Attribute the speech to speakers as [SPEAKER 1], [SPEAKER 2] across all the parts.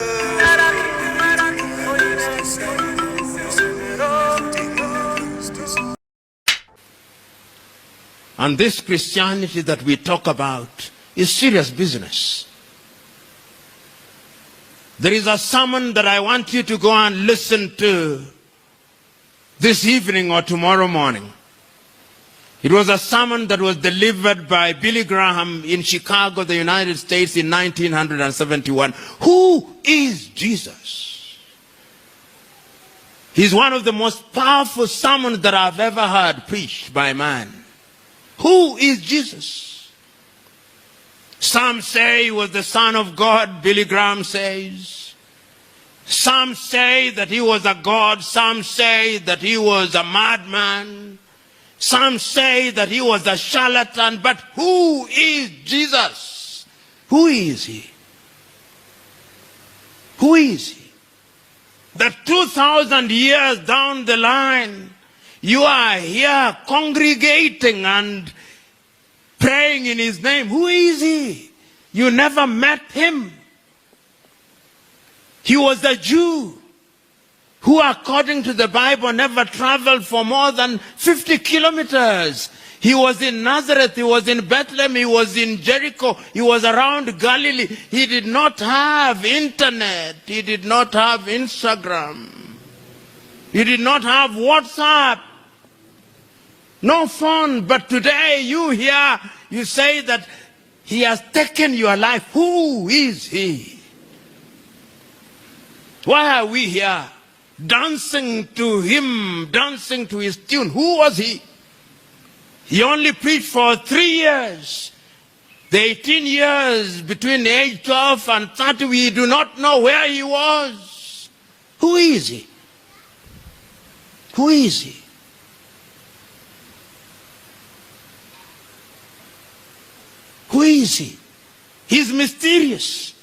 [SPEAKER 1] And this Christianity that we talk about is serious business. There is a sermon that I want you to go and listen to this evening or tomorrow morning. It was a sermon that was delivered by Billy Graham in Chicago, the United States in 1971. Who is Jesus? He's one of the most powerful sermons that I've ever heard preached by man. Who is Jesus? Some say he was the Son of God, Billy Graham says. Some say that he was a god. Some say that he was a madman. Some say that he was a charlatan. But who is Jesus? Who is he? Who is he? That 2,000 years down the line, you are here congregating and praying in his name. Who is he? You never met him. He was a Jew who, according to the Bible, never traveled for more than 50 kilometers. He was in Nazareth, he was in Bethlehem, he was in Jericho, he was around Galilee. He did not have internet, he did not have Instagram, he did not have WhatsApp, no phone. But today you hear, you say that he has taken your life. Who is he? Why are we here dancing to him, dancing to his tune? Who was he? He only preached for 3 years. The 18 years between age 12 and 30, we do not know where he was. Who is he? Who is he? Who is he? He's mysterious.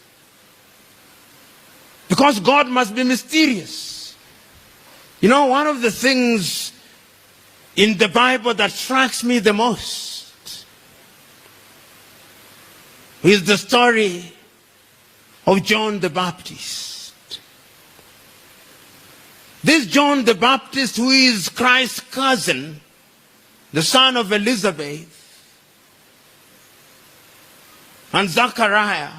[SPEAKER 1] Because God must be mysterious. You know, one of the things in the Bible that strikes me the most is the story of John the Baptist. This John the Baptist, who is Christ's cousin, the son of Elizabeth, and Zachariah,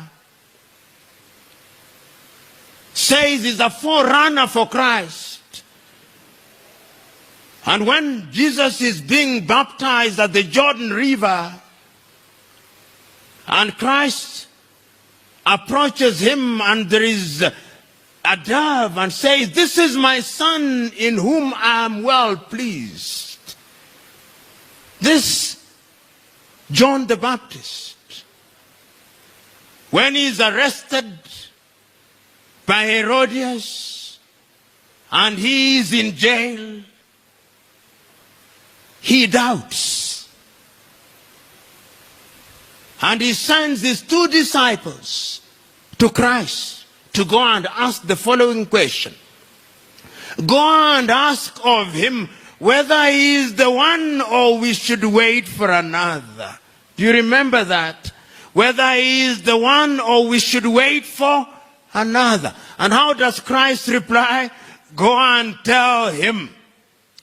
[SPEAKER 1] says he's a forerunner for Christ. And when Jesus is being baptized at the Jordan River, and Christ approaches him, and there is a dove, and says, "This is my son in whom I am well pleased." This John the Baptist, when he is arrested by Herodias and he is in jail, he doubts. And he sends his 2 disciples to Christ to go and ask the following question. Go and ask of him whether he is the one or we should wait for another. Do you remember that? Whether he is the one or we should wait for another. And how does Christ reply? Go and tell him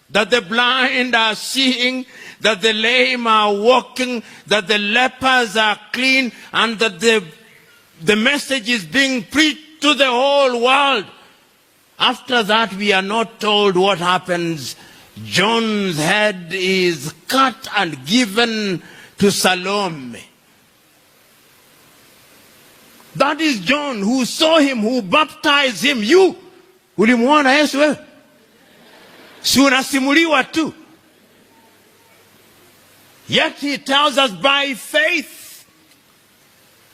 [SPEAKER 1] that the blind are seeing, that the lame are walking, that the lepers are clean, and that the message is being preached to the whole world. After that, we are not told what happens. John's head is cut and given to Salome. That is John, who saw him, who baptized him. You, ulimuona Yesu wewe? Si unasimuliwa tu. Yet he tells us by faith.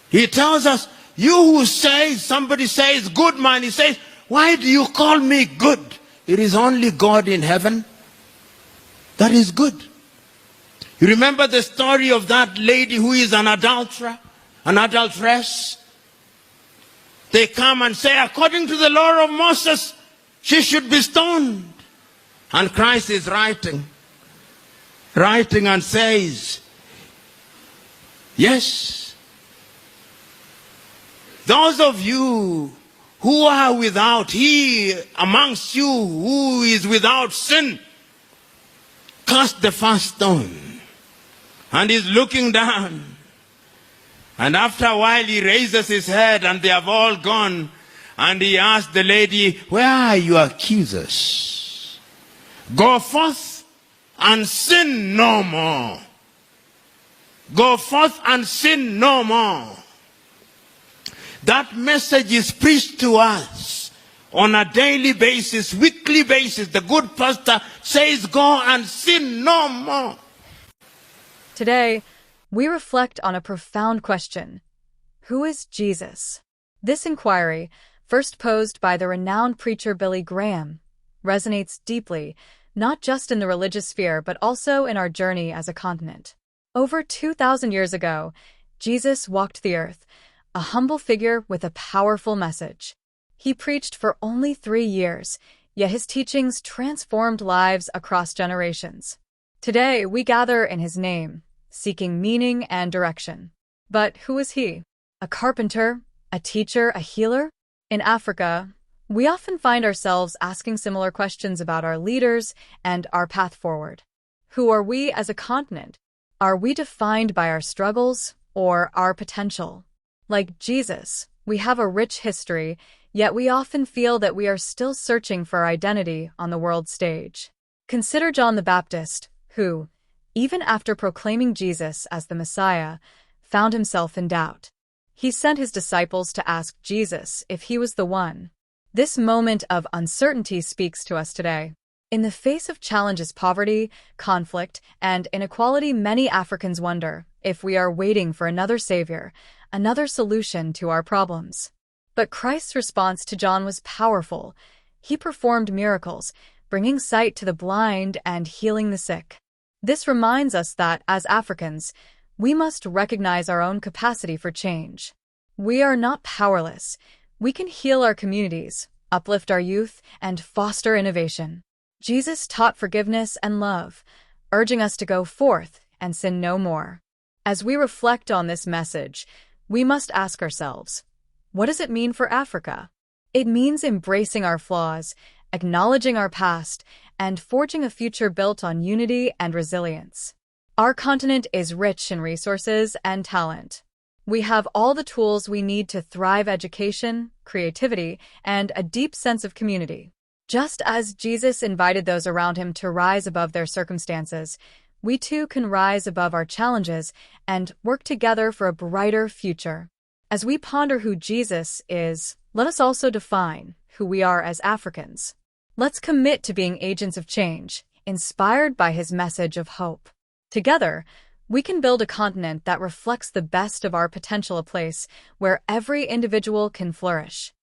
[SPEAKER 1] He tells us, you who say, somebody says, good man, he says, why do you call me good? It is only God in heaven that is good. You remember the story of that lady who is an adulterer, an adulteress? They come and say, according to the law of Moses, she should be stoned. And Christ is writing and says, yes, those of you who are without, he amongst you who is without sin, cast the first stone. And he's looking down. And after a while he raises his head and they have all gone. And he asked the lady, where are your accusers? Go forth and sin no more. Go forth and sin no more. That message is preached to us on a daily basis, weekly basis. The good pastor says, go and sin no more.
[SPEAKER 2] Today, we reflect on a profound question. Who is Jesus? This inquiry, first posed by the renowned preacher Billy Graham, resonates deeply, not just in the religious sphere, but also in our journey as a continent. Over 2,000 years ago, Jesus walked the earth, a humble figure with a powerful message. He preached for only 3 years, yet his teachings transformed lives across generations. Today, we gather in his name, seeking meaning and direction. But who is he? A carpenter? A teacher? A healer? In Africa, we often find ourselves asking similar questions about our leaders and our path forward. Who are we as a continent? Are we defined by our struggles or our potential? Like Jesus, we have a rich history, yet we often feel that we are still searching for our identity on the world stage. Consider John the Baptist, who, even after proclaiming Jesus as the Messiah, found himself in doubt. He sent his disciples to ask Jesus if he was the one. This moment of uncertainty speaks to us today. In the face of challenges, poverty, conflict, and inequality, many Africans wonder if we are waiting for another savior, another solution to our problems. But Christ's response to John was powerful. He performed miracles, bringing sight to the blind and healing the sick. This reminds us that, as Africans, we must recognize our own capacity for change. We are not powerless. We can heal our communities, uplift our youth, and foster innovation. Jesus taught forgiveness and love, urging us to go forth and sin no more. As we reflect on this message, we must ask ourselves, what does it mean for Africa? It means embracing our flaws, acknowledging our past, and forging a future built on unity and resilience. Our continent is rich in resources and talent. We have all the tools we need to thrive: education, creativity, and a deep sense of community. Just as Jesus invited those around him to rise above their circumstances, we too can rise above our challenges and work together for a brighter future. As we ponder who Jesus is, let us also define who we are as Africans. Let's commit to being agents of change, inspired by his message of hope. Together, we can build a continent that reflects the best of our potential, a place where every individual can flourish.